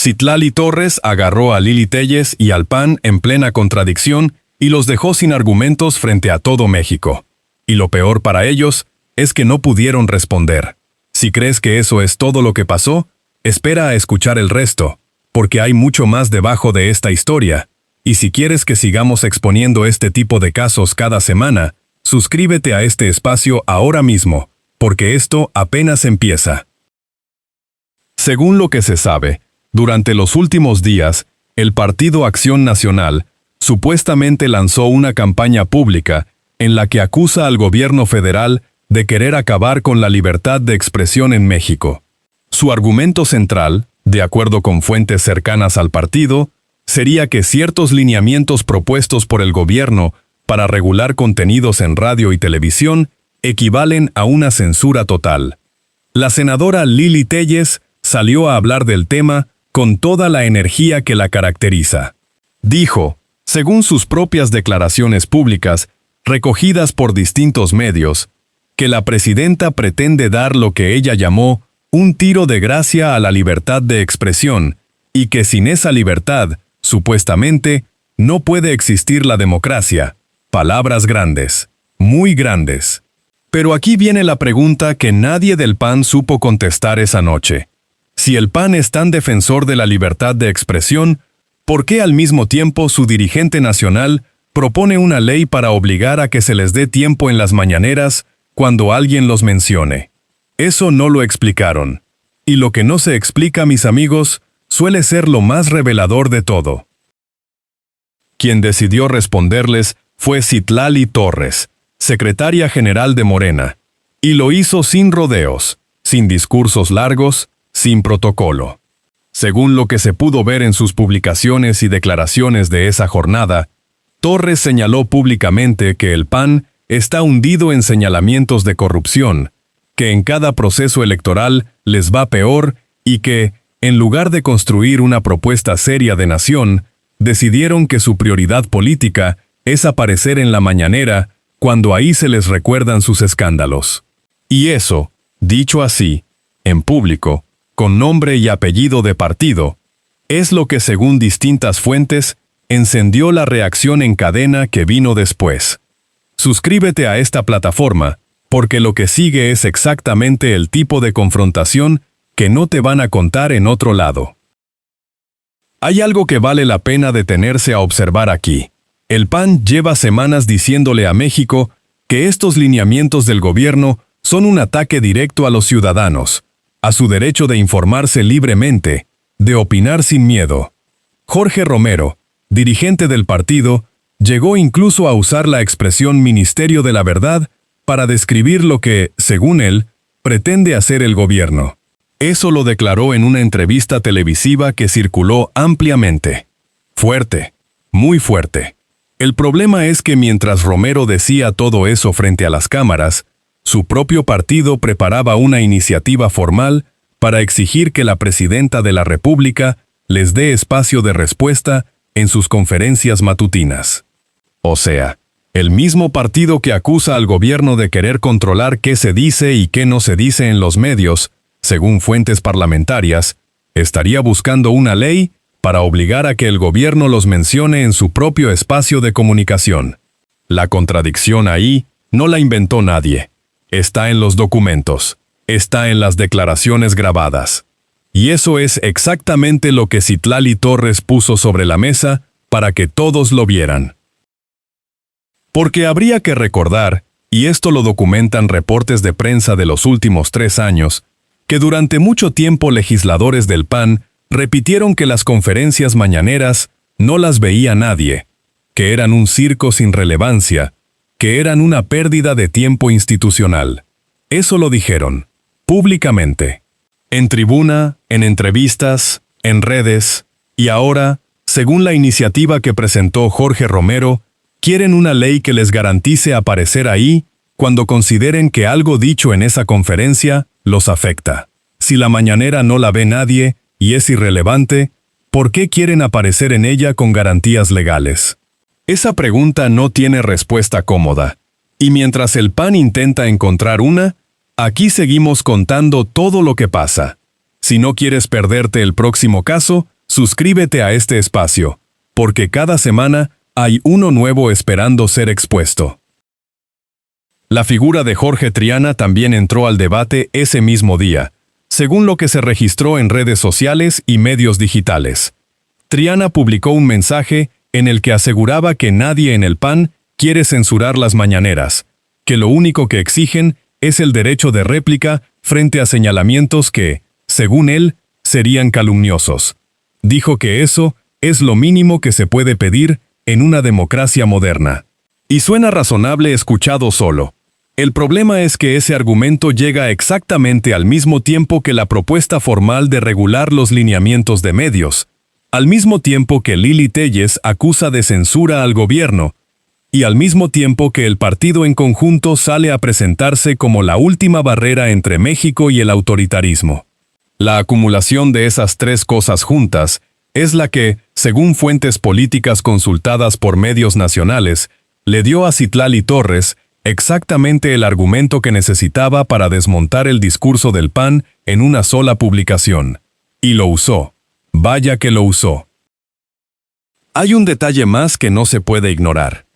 Citlali Torres agarró a Lili Téllez y al PAN en plena contradicción y los dejó sin argumentos frente a todo México. Y lo peor para ellos es que no pudieron responder. Si crees que eso es todo lo que pasó, espera a escuchar el resto, porque hay mucho más debajo de esta historia. Y si quieres que sigamos exponiendo este tipo de casos cada semana, suscríbete a este espacio ahora mismo, porque esto apenas empieza. Según lo que se sabe, durante los últimos días, el Partido Acción Nacional supuestamente lanzó una campaña pública en la que acusa al gobierno federal de querer acabar con la libertad de expresión en México. Su argumento central, de acuerdo con fuentes cercanas al partido, sería que ciertos lineamientos propuestos por el gobierno para regular contenidos en radio y televisión equivalen a una censura total. La senadora Lili Téllez salió a hablar del tema con toda la energía que la caracteriza. Dijo, según sus propias declaraciones públicas, recogidas por distintos medios, que la presidenta pretende dar lo que ella llamó un tiro de gracia a la libertad de expresión, y que sin esa libertad, supuestamente, no puede existir la democracia. Palabras grandes, muy grandes. Pero aquí viene la pregunta que nadie del PAN supo contestar esa noche. Si el PAN es tan defensor de la libertad de expresión, ¿por qué al mismo tiempo su dirigente nacional propone una ley para obligar a que se les dé tiempo en las mañaneras cuando alguien los mencione? Eso no lo explicaron. Y lo que no se explica, mis amigos, suele ser lo más revelador de todo. Quien decidió responderles fue Citlali Torres, secretaria general de Morena, y lo hizo sin rodeos, sin discursos largos, sin protocolo. Según lo que se pudo ver en sus publicaciones y declaraciones de esa jornada, Torres señaló públicamente que el PAN está hundido en señalamientos de corrupción, que en cada proceso electoral les va peor y que, en lugar de construir una propuesta seria de nación, decidieron que su prioridad política es aparecer en la mañanera cuando ahí se les recuerdan sus escándalos. Y eso, dicho así, en público, con nombre y apellido de partido, es lo que, según distintas fuentes, encendió la reacción en cadena que vino después. Suscríbete a esta plataforma, porque lo que sigue es exactamente el tipo de confrontación que no te van a contar en otro lado. Hay algo que vale la pena detenerse a observar aquí. El PAN lleva semanas diciéndole a México que estos lineamientos del gobierno son un ataque directo a los ciudadanos, a su derecho de informarse libremente, de opinar sin miedo. Jorge Romero, dirigente del partido, llegó incluso a usar la expresión Ministerio de la Verdad para describir lo que, según él, pretende hacer el gobierno. Eso lo declaró en una entrevista televisiva que circuló ampliamente. Fuerte, muy fuerte. El problema es que mientras Romero decía todo eso frente a las cámaras, su propio partido preparaba una iniciativa formal para exigir que la presidenta de la República les dé espacio de respuesta en sus conferencias matutinas. O sea, el mismo partido que acusa al gobierno de querer controlar qué se dice y qué no se dice en los medios, según fuentes parlamentarias, estaría buscando una ley para obligar a que el gobierno los mencione en su propio espacio de comunicación. La contradicción ahí no la inventó nadie. Está en los documentos, está en las declaraciones grabadas. Y eso es exactamente lo que Citlali Torres puso sobre la mesa para que todos lo vieran. Porque habría que recordar, y esto lo documentan reportes de prensa de los últimos 3 años, que durante mucho tiempo legisladores del PAN repitieron que las conferencias mañaneras no las veía nadie, que eran un circo sin relevancia, que eran una pérdida de tiempo institucional. Eso lo dijeron, públicamente, en tribuna, en entrevistas, en redes, y ahora, según la iniciativa que presentó Jorge Romero, quieren una ley que les garantice aparecer ahí cuando consideren que algo dicho en esa conferencia los afecta. Si la mañanera no la ve nadie y es irrelevante, ¿por qué quieren aparecer en ella con garantías legales? Esa pregunta no tiene respuesta cómoda, y mientras el PAN intenta encontrar una, aquí seguimos contando todo lo que pasa. Si no quieres perderte el próximo caso, Suscríbete a este espacio, porque cada semana hay uno nuevo esperando ser expuesto. La figura de Jorge Triana también entró al debate ese mismo día, según lo que se registró en redes sociales y medios digitales. Triana publicó un mensaje en el que aseguraba que nadie en el PAN quiere censurar las mañaneras, que lo único que exigen es el derecho de réplica frente a señalamientos que, según él, serían calumniosos. Dijo que eso es lo mínimo que se puede pedir en una democracia moderna. Y suena razonable escuchado solo. El problema es que ese argumento llega exactamente al mismo tiempo que la propuesta formal de regular los lineamientos de medios, al mismo tiempo que Lili Téllez acusa de censura al gobierno, y al mismo tiempo que el partido en conjunto sale a presentarse como la última barrera entre México y el autoritarismo. La acumulación de esas tres cosas juntas es la que, según fuentes políticas consultadas por medios nacionales, le dio a Citlali Torres exactamente el argumento que necesitaba para desmontar el discurso del PAN en una sola publicación. Y lo usó. Vaya que lo usó. Hay un detalle más que no se puede ignorar.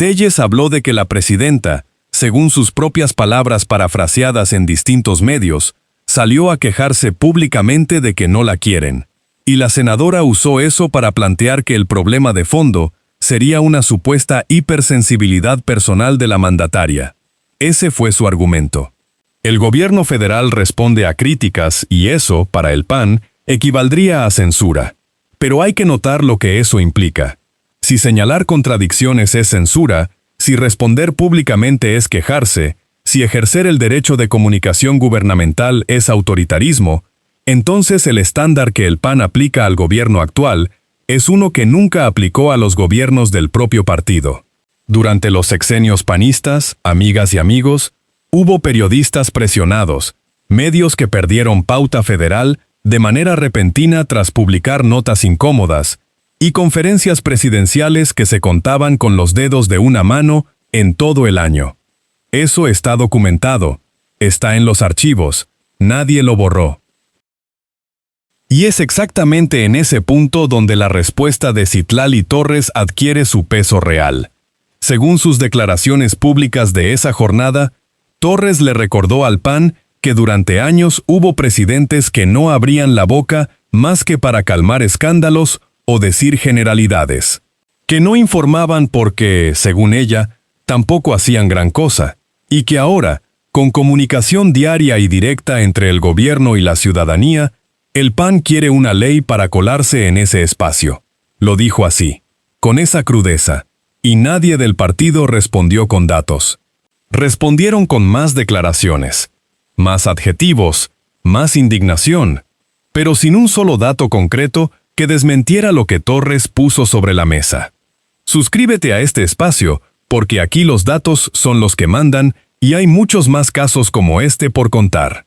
Téllez habló de que la presidenta, según sus propias palabras parafraseadas en distintos medios, salió a quejarse públicamente de que no la quieren. Y la senadora usó eso para plantear que el problema de fondo sería una supuesta hipersensibilidad personal de la mandataria. Ese fue su argumento. El gobierno federal responde a críticas y eso, para el PAN, equivaldría a censura. Pero hay que notar lo que eso implica. Si señalar contradicciones es censura, si responder públicamente es quejarse, si ejercer el derecho de comunicación gubernamental es autoritarismo, entonces el estándar que el PAN aplica al gobierno actual es uno que nunca aplicó a los gobiernos del propio partido. Durante los sexenios panistas, amigas y amigos, hubo periodistas presionados, medios que perdieron pauta federal de manera repentina tras publicar notas incómodas, y conferencias presidenciales que se contaban con los dedos de una mano en todo el año. Eso está documentado, está en los archivos, nadie lo borró. Y es exactamente en ese punto donde la respuesta de Citlali Torres adquiere su peso real. Según sus declaraciones públicas de esa jornada, Torres le recordó al PAN que durante años hubo presidentes que no abrían la boca más que para calmar escándalos o decir generalidades. Que no informaban porque, según ella, tampoco hacían gran cosa, y que ahora, con comunicación diaria y directa entre el gobierno y la ciudadanía, el PAN quiere una ley para colarse en ese espacio. Lo dijo así, con esa crudeza, y nadie del partido respondió con datos. Respondieron con más declaraciones, más adjetivos, más indignación, pero sin un solo dato concreto que desmentiera lo que Torres puso sobre la mesa. Suscríbete a este espacio, porque aquí los datos son los que mandan y hay muchos más casos como este por contar.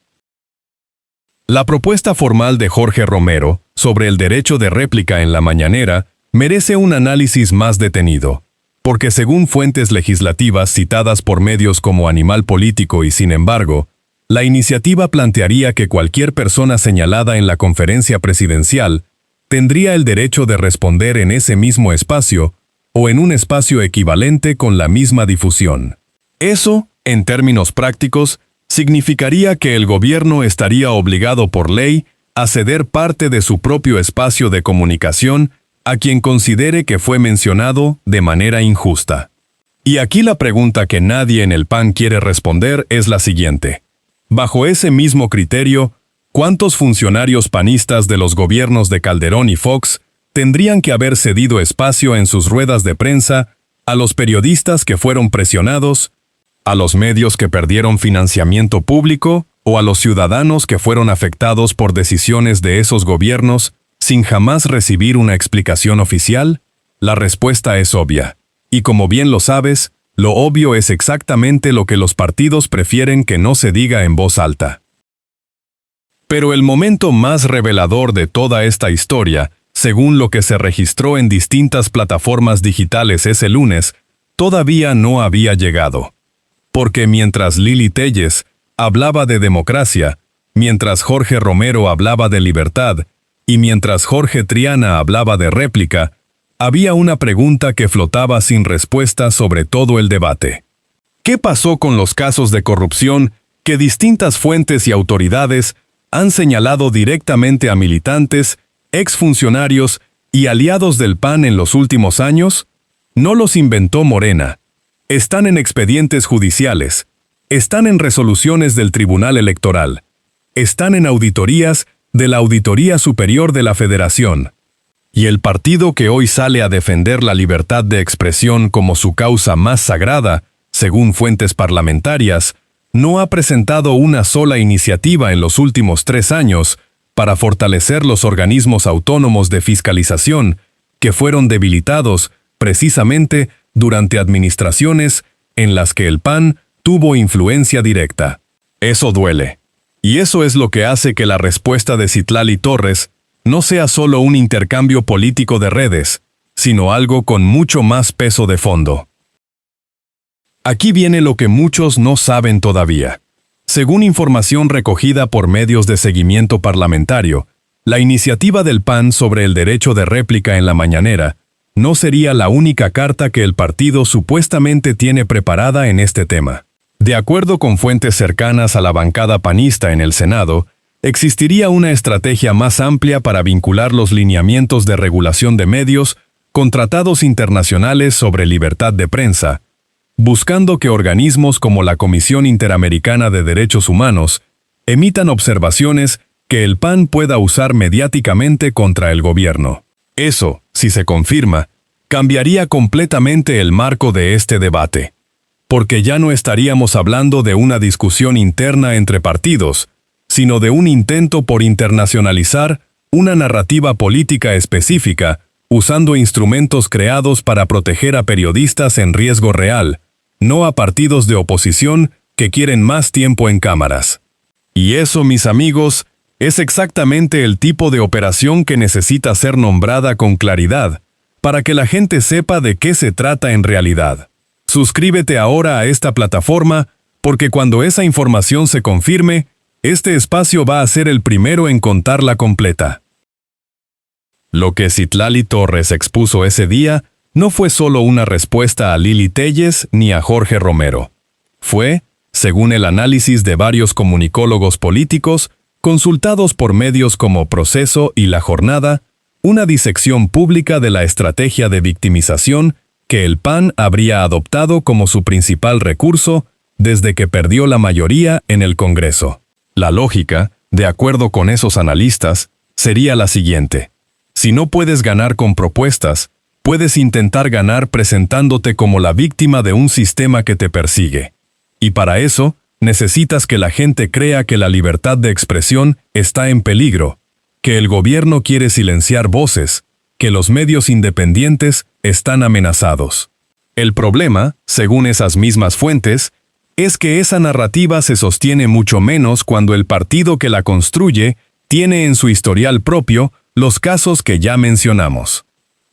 La propuesta formal de Jorge Romero sobre el derecho de réplica en la mañanera merece un análisis más detenido, porque según fuentes legislativas citadas por medios como Animal Político y Sin embargo, la iniciativa plantearía que cualquier persona señalada en la conferencia presidencial tendría el derecho de responder en ese mismo espacio o en un espacio equivalente con la misma difusión. Eso, en términos prácticos, significaría que el gobierno estaría obligado por ley a ceder parte de su propio espacio de comunicación a quien considere que fue mencionado de manera injusta. Y aquí la pregunta que nadie en el PAN quiere responder es la siguiente. Bajo ese mismo criterio, ¿cuántos funcionarios panistas de los gobiernos de Calderón y Fox tendrían que haber cedido espacio en sus ruedas de prensa a los periodistas que fueron presionados, a los medios que perdieron financiamiento público o a los ciudadanos que fueron afectados por decisiones de esos gobiernos sin jamás recibir una explicación oficial? La respuesta es obvia. Y como bien lo sabes, lo obvio es exactamente lo que los partidos prefieren que no se diga en voz alta. Pero el momento más revelador de toda esta historia, según lo que se registró en distintas plataformas digitales ese lunes, todavía no había llegado. Porque mientras Lili Téllez hablaba de democracia, mientras Jorge Romero hablaba de libertad, Y mientras Jorge Triana hablaba de réplica, había una pregunta que flotaba sin respuesta sobre todo el debate. ¿Qué pasó con los casos de corrupción que distintas fuentes y autoridades han señalado directamente a militantes, exfuncionarios y aliados del PAN en los últimos años? No los inventó Morena. Están en expedientes judiciales, están en resoluciones del Tribunal Electoral, están en auditorías de la Auditoría Superior de la Federación. Y el partido que hoy sale a defender la libertad de expresión como su causa más sagrada, según fuentes parlamentarias, no ha presentado una sola iniciativa en los últimos 3 años para fortalecer los organismos autónomos de fiscalización que fueron debilitados precisamente durante administraciones en las que el PAN tuvo influencia directa. Eso duele. Y eso es lo que hace que la respuesta de Citlali Torres no sea solo un intercambio político de redes, sino algo con mucho más peso de fondo. Aquí viene lo que muchos no saben todavía. Según información recogida por medios de seguimiento parlamentario, la iniciativa del PAN sobre el derecho de réplica en la mañanera no sería la única carta que el partido supuestamente tiene preparada en este tema. De acuerdo con fuentes cercanas a la bancada panista en el Senado, existiría una estrategia más amplia para vincular los lineamientos de regulación de medios con tratados internacionales sobre libertad de prensa, buscando que organismos como la Comisión Interamericana de Derechos Humanos emitan observaciones que el PAN pueda usar mediáticamente contra el gobierno. Eso, si se confirma, cambiaría completamente el marco de este debate, porque ya no estaríamos hablando de una discusión interna entre partidos, sino de un intento por internacionalizar una narrativa política específica usando instrumentos creados para proteger a periodistas en riesgo real, no a partidos de oposición que quieren más tiempo en cámaras. Y eso, mis amigos, es exactamente el tipo de operación que necesita ser nombrada con claridad, para que la gente sepa de qué se trata en realidad. Suscríbete ahora a esta plataforma, porque cuando esa información se confirme, este espacio va a ser el primero en contarla completa. Lo que Citlali Torres expuso ese día no fue solo una respuesta a Lili Téllez ni a Jorge Romero. Fue, según el análisis de varios comunicólogos políticos, consultados por medios como Proceso y La Jornada, una disección pública de la estrategia de victimización que el PAN habría adoptado como su principal recurso desde que perdió la mayoría en el Congreso. La lógica, de acuerdo con esos analistas, sería la siguiente. Si no puedes ganar con propuestas, puedes intentar ganar presentándote como la víctima de un sistema que te persigue. Y para eso, necesitas que la gente crea que la libertad de expresión está en peligro, que el gobierno quiere silenciar voces, que los medios independientes están amenazados. El problema, según esas mismas fuentes, es que esa narrativa se sostiene mucho menos cuando el partido que la construye tiene en su historial propio los casos que ya mencionamos.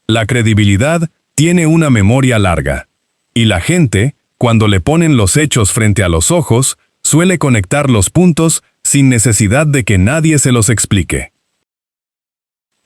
La credibilidad tiene una memoria larga, y la gente, cuando le ponen los hechos frente a los ojos, suele conectar los puntos sin necesidad de que nadie se los explique.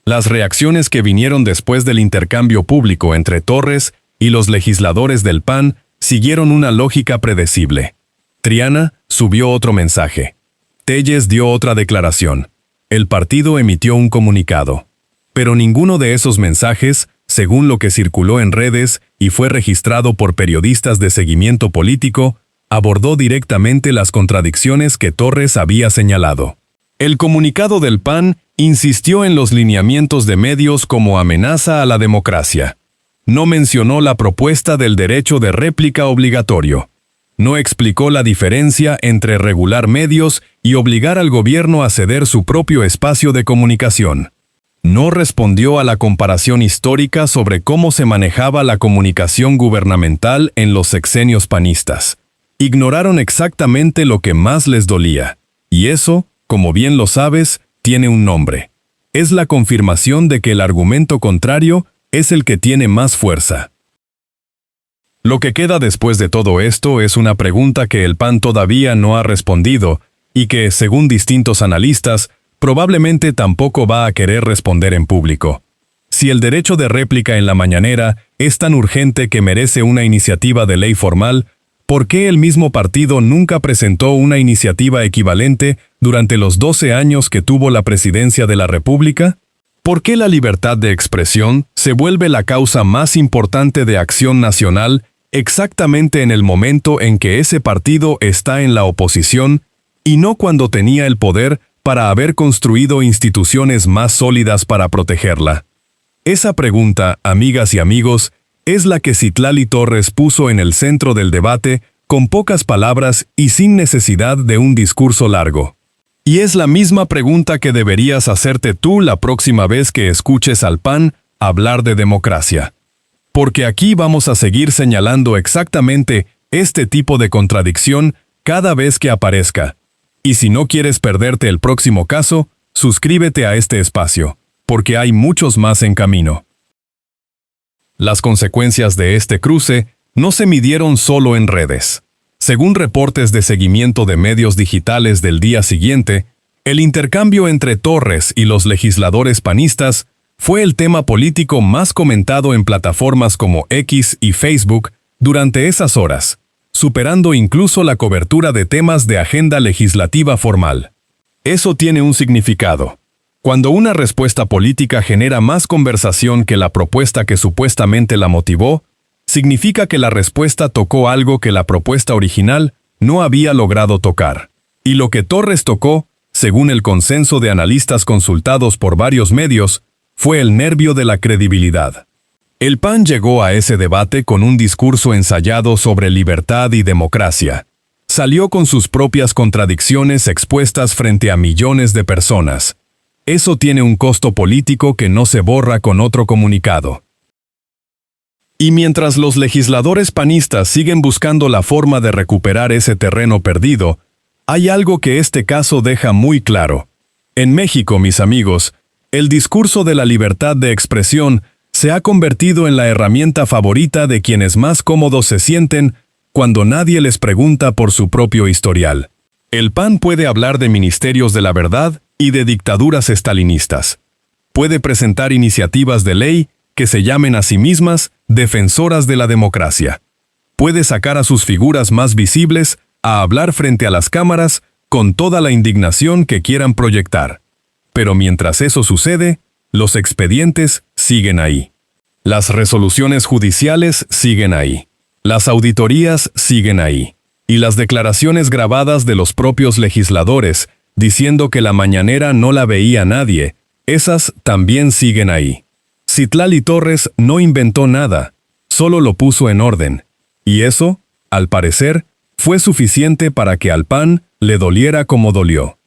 Las reacciones que vinieron después del intercambio público entre Torres y los legisladores del PAN siguieron una lógica predecible. Triana subió otro mensaje. Téllez dio otra declaración. El partido emitió un comunicado. Pero ninguno de esos mensajes, según lo que circuló en redes y fue registrado por periodistas de seguimiento político, abordó directamente las contradicciones que Torres había señalado. El comunicado del PAN insistió en los lineamientos de medios como amenaza a la democracia. No mencionó la propuesta del derecho de réplica obligatorio. No explicó la diferencia entre regular medios y obligar al gobierno a ceder su propio espacio de comunicación. No respondió a la comparación histórica sobre cómo se manejaba la comunicación gubernamental en los sexenios panistas. Ignoraron exactamente lo que más les dolía. Y eso, como bien lo sabes, tiene un nombre. Es la confirmación de que el argumento contrario es el que tiene más fuerza. Lo que queda después de todo esto es una pregunta que el PAN todavía no ha respondido y que, según distintos analistas, probablemente tampoco va a querer responder en público. Si el derecho de réplica en la mañanera es tan urgente que merece una iniciativa de ley formal, ¿por qué el mismo partido nunca presentó una iniciativa equivalente durante los 12 años que tuvo la presidencia de la República? ¿Por qué la libertad de expresión se vuelve la causa más importante de acción nacional exactamente en el momento en que ese partido está en la oposición y no cuando tenía el poder para haber construido instituciones más sólidas para protegerla? Esa pregunta, amigas y amigos, es la que Citlali Torres puso en el centro del debate con pocas palabras y sin necesidad de un discurso largo. Y es la misma pregunta que deberías hacerte tú la próxima vez que escuches al PAN hablar de democracia. Porque aquí vamos a seguir señalando exactamente este tipo de contradicción cada vez que aparezca. Y si no quieres perderte el próximo caso, suscríbete a este espacio, porque hay muchos más en camino. Las consecuencias de este cruce no se midieron solo en redes. Según reportes de seguimiento de medios digitales del día siguiente, el intercambio entre Torres y los legisladores panistas fue el tema político más comentado en plataformas como X y Facebook durante esas horas, superando incluso la cobertura de temas de agenda legislativa formal. Eso tiene un significado. Cuando una respuesta política genera más conversación que la propuesta que supuestamente la motivó, significa que la respuesta tocó algo que la propuesta original no había logrado tocar. Y lo que Torres tocó, según el consenso de analistas consultados por varios medios, fue el nervio de la credibilidad. El PAN llegó a ese debate con un discurso ensayado sobre libertad y democracia. Salió con sus propias contradicciones expuestas frente a millones de personas. Eso tiene un costo político que no se borra con otro comunicado. Y mientras los legisladores panistas siguen buscando la forma de recuperar ese terreno perdido, hay algo que este caso deja muy claro. En México, mis amigos, el discurso de la libertad de expresión se ha convertido en la herramienta favorita de quienes más cómodos se sienten cuando nadie les pregunta por su propio historial. El PAN puede hablar de ministerios de la verdad y de dictaduras estalinistas. Puede presentar iniciativas de ley que se llamen a sí mismas defensoras de la democracia. Puede sacar a sus figuras más visibles a hablar frente a las cámaras con toda la indignación que quieran proyectar. Pero mientras eso sucede, los expedientes siguen ahí. Las resoluciones judiciales siguen ahí. Las auditorías siguen ahí. Y las declaraciones grabadas de los propios legisladores, diciendo que la mañanera no la veía nadie, esas también siguen ahí. Citlali Torres no inventó nada, solo lo puso en orden. Y eso, al parecer, fue suficiente para que al PAN le doliera como dolió.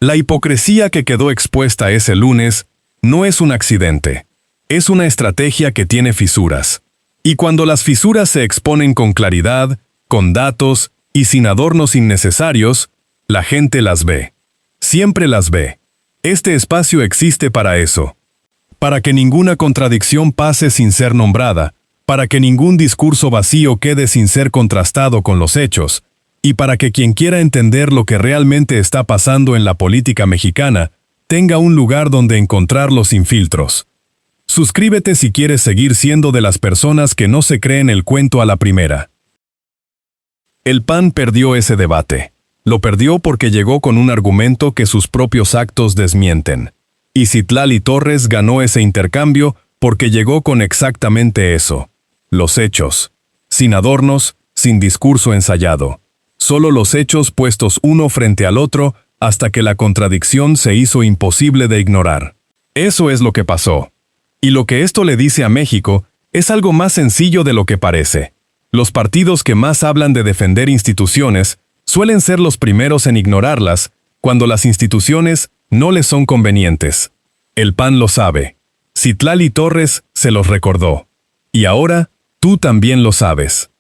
La hipocresía que quedó expuesta ese lunes no es un accidente. Es una estrategia que tiene fisuras. Y cuando las fisuras se exponen con claridad, con datos y sin adornos innecesarios, la gente las ve. Siempre las ve. Este espacio existe para eso. Para que ninguna contradicción pase sin ser nombrada, para que ningún discurso vacío quede sin ser contrastado con los hechos, y para que quien quiera entender lo que realmente está pasando en la política mexicana, tenga un lugar donde encontrarlo sin filtros. Suscríbete si quieres seguir siendo de las personas que no se creen el cuento a la primera. El PAN perdió ese debate. Lo perdió porque llegó con un argumento que sus propios actos desmienten. Y Citlali Torres ganó ese intercambio porque llegó con exactamente eso. Los hechos. Sin adornos, sin discurso ensayado. Solo los hechos puestos uno frente al otro hasta que la contradicción se hizo imposible de ignorar. Eso es lo que pasó. Y lo que esto le dice a México es algo más sencillo de lo que parece. Los partidos que más hablan de defender instituciones suelen ser los primeros en ignorarlas cuando las instituciones no les son convenientes. El PAN lo sabe. Citlali Torres se los recordó. Y ahora, tú también lo sabes.